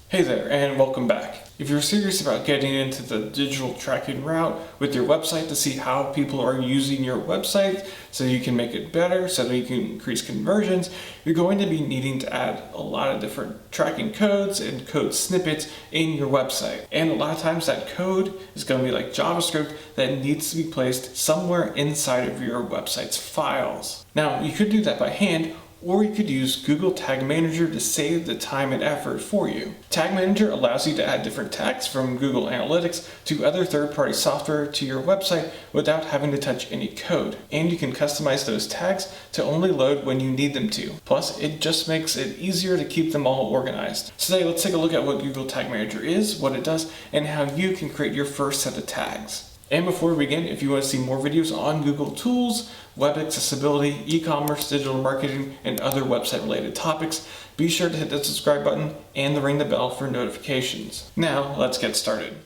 Hey there, and welcome back. If you're serious about getting into the digital tracking route with your website to see how people are using your website so you can make it better, so that you can increase conversions, you're going to be needing to add a lot of different tracking codes and code snippets in your website. And a lot of times that code is going to be like JavaScript that needs to be placed somewhere inside of your website's files. Now, you could do that by hand, or you could use Google Tag Manager to save the time and effort for you. Tag Manager allows you to add different tags from Google Analytics to other third-party software to your website without having to touch any code. And you can customize those tags to only load when you need them to. Plus, it just makes it easier to keep them all organized. So today, let's take a look at what Google Tag Manager is, what it does, and how you can create your first set of tags. And before we begin, if you want to see more videos on Google tools, web accessibility, e-commerce, digital marketing, and other website related topics, be sure to hit the subscribe button and ring the bell for notifications. Now, let's get started.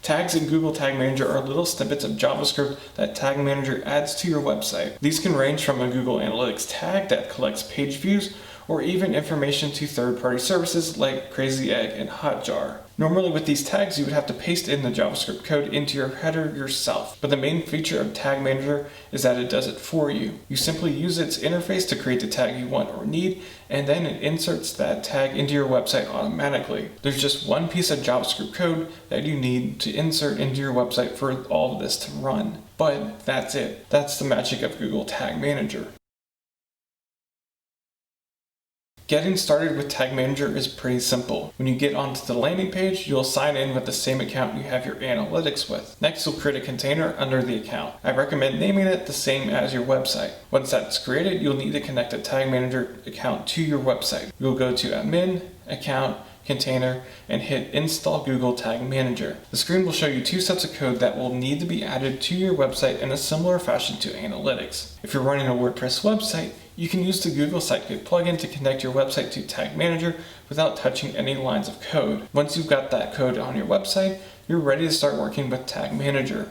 Tags in Google Tag Manager are little snippets of JavaScript that Tag Manager adds to your website. These can range from a Google Analytics tag that collects page views, or even information to third-party services like Crazy Egg and Hotjar. Normally with these tags, you would have to paste in the JavaScript code into your header yourself, but the main feature of Tag Manager is that it does it for you. You simply use its interface to create the tag you want or need, and then it inserts that tag into your website automatically. There's just one piece of JavaScript code that you need to insert into your website for all of this to run. But that's it. That's the magic of Google Tag Manager. Getting started with Tag Manager is pretty simple. When you get onto the landing page, you'll sign in with the same account you have your analytics with. Next, you'll create a container under the account. I recommend naming it the same as your website. Once that's created, you'll need to connect a Tag Manager account to your website. You'll go to Admin, Account, Container, and hit Install Google Tag Manager. The screen will show you two sets of code that will need to be added to your website in a similar fashion to analytics. If you're running a WordPress website, you can use the Google Sitekit plugin to connect your website to Tag Manager without touching any lines of code. Once you've got that code on your website, you're ready to start working with Tag Manager.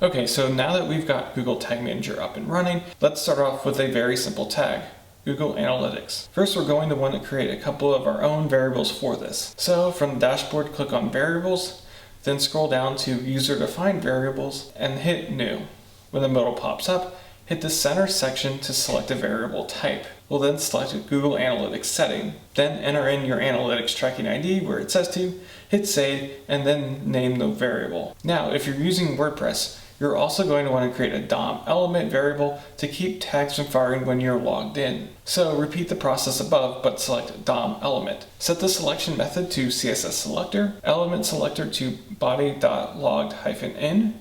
Okay, so now that we've got Google Tag Manager up and running, let's start off with a very simple tag. Google Analytics. First, we're going to want to create a couple of our own variables for this. So from the dashboard, click on Variables, then scroll down to User Defined Variables and hit New. When the modal pops up, hit the center section to select a variable type. We'll then select a Google Analytics setting. Then enter in your Analytics tracking ID where it says to, hit Save, and then name the variable. Now, if you're using WordPress, you're also going to want to create a DOM element variable to keep tags from firing when you're logged in. So repeat the process above, but select DOM element. Set the selection method to CSS selector, element selector to body.logged-in,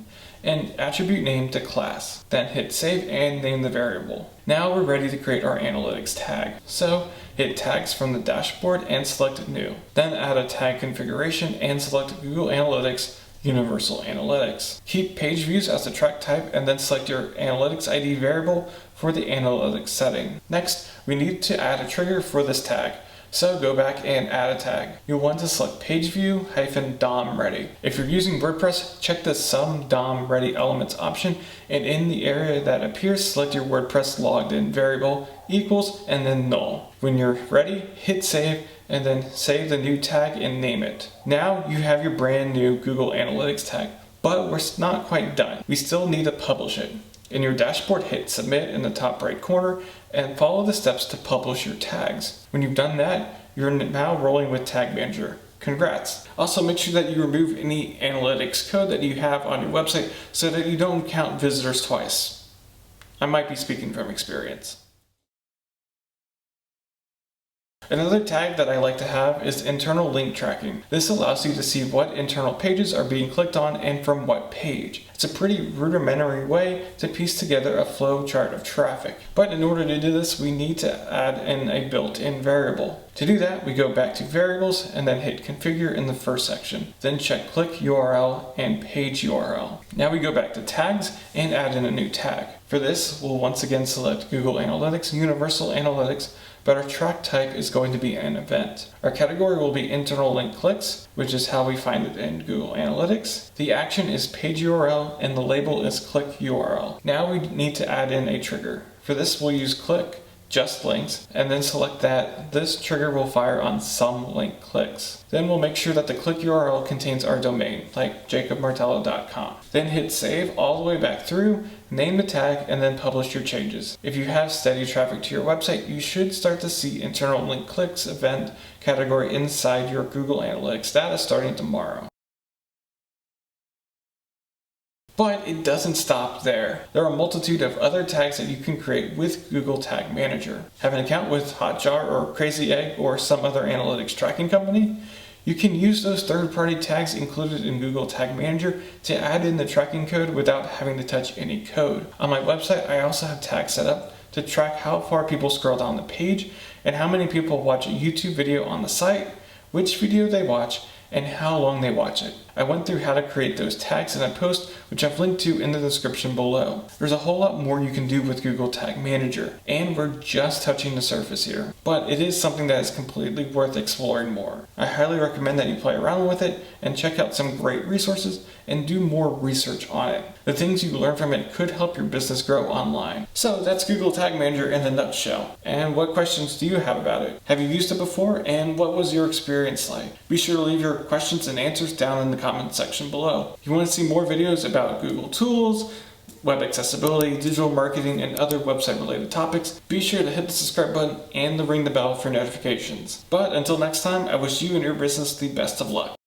and attribute name to class. Then hit save and name the variable. Now we're ready to create our analytics tag. So hit tags from the dashboard and select new. Then add a tag configuration and select Google Analytics Universal Analytics. Keep page views as the track type and then select your Analytics ID variable for the analytics setting. Next, we need to add a trigger for this tag. So go back and add a tag. You'll want to select pageview-DOM ready. If you're using WordPress, check the Some DOM Ready Elements option, and in the area that appears, select your WordPress logged in variable equals and then null. When you're ready, hit save and then save the new tag and name it. Now you have your brand new Google Analytics tag, but we're not quite done. We still need to publish it. In your dashboard, hit submit in the top right corner and follow the steps to publish your tags. When you've done that, you're now rolling with Tag Manager. Congrats. Also, make sure that you remove any analytics code that you have on your website so that you don't count visitors twice. I might be speaking from experience. Another tag that I like to have is internal link tracking. This allows you to see what internal pages are being clicked on and from what page. It's a pretty rudimentary way to piece together a flow chart of traffic. But in order to do this, we need to add in a built-in variable. To do that, we go back to Variables and then hit Configure in the first section. Then check Click URL and Page URL. Now we go back to Tags and add in a new tag. For this, we'll once again select Google Analytics, Universal Analytics, but our track type is going to be an event. Our category will be internal link clicks, which is how we find it in Google Analytics. The action is page URL and the label is click URL. Now we need to add in a trigger. For this, we'll use click just links, and then select that this trigger will fire on some link clicks. Then we'll make sure that the click URL contains our domain, like jacobmartello.com. Then hit save all the way back through, name the tag, and then publish your changes. If you have steady traffic to your website, you should start to see internal link clicks event category inside your Google Analytics data starting tomorrow. But it doesn't stop there. There are a multitude of other tags that you can create with Google Tag Manager. Have an account with Hotjar or Crazy Egg or some other analytics tracking company? You can use those third-party tags included in Google Tag Manager to add in the tracking code without having to touch any code. On my website, I also have tags set up to track how far people scroll down the page and how many people watch a YouTube video on the site, which video they watch, and how long they watch it. I went through how to create those tags in a post which I've linked to in the description below. There's a whole lot more you can do with Google Tag Manager, and we're just touching the surface here. But it is something that is completely worth exploring more. I highly recommend that you play around with it and check out some great resources and do more research on it. The things you learn from it could help your business grow online. So that's Google Tag Manager in a nutshell. And what questions do you have about it? Have you used it before, and what was your experience like? Be sure to leave your questions and answers down in the comment section below. If you want to see more videos about Google tools, web accessibility, digital marketing, and other website related topics, be sure to hit the subscribe button and ring the bell for notifications. But until next time, I wish you and your business the best of luck.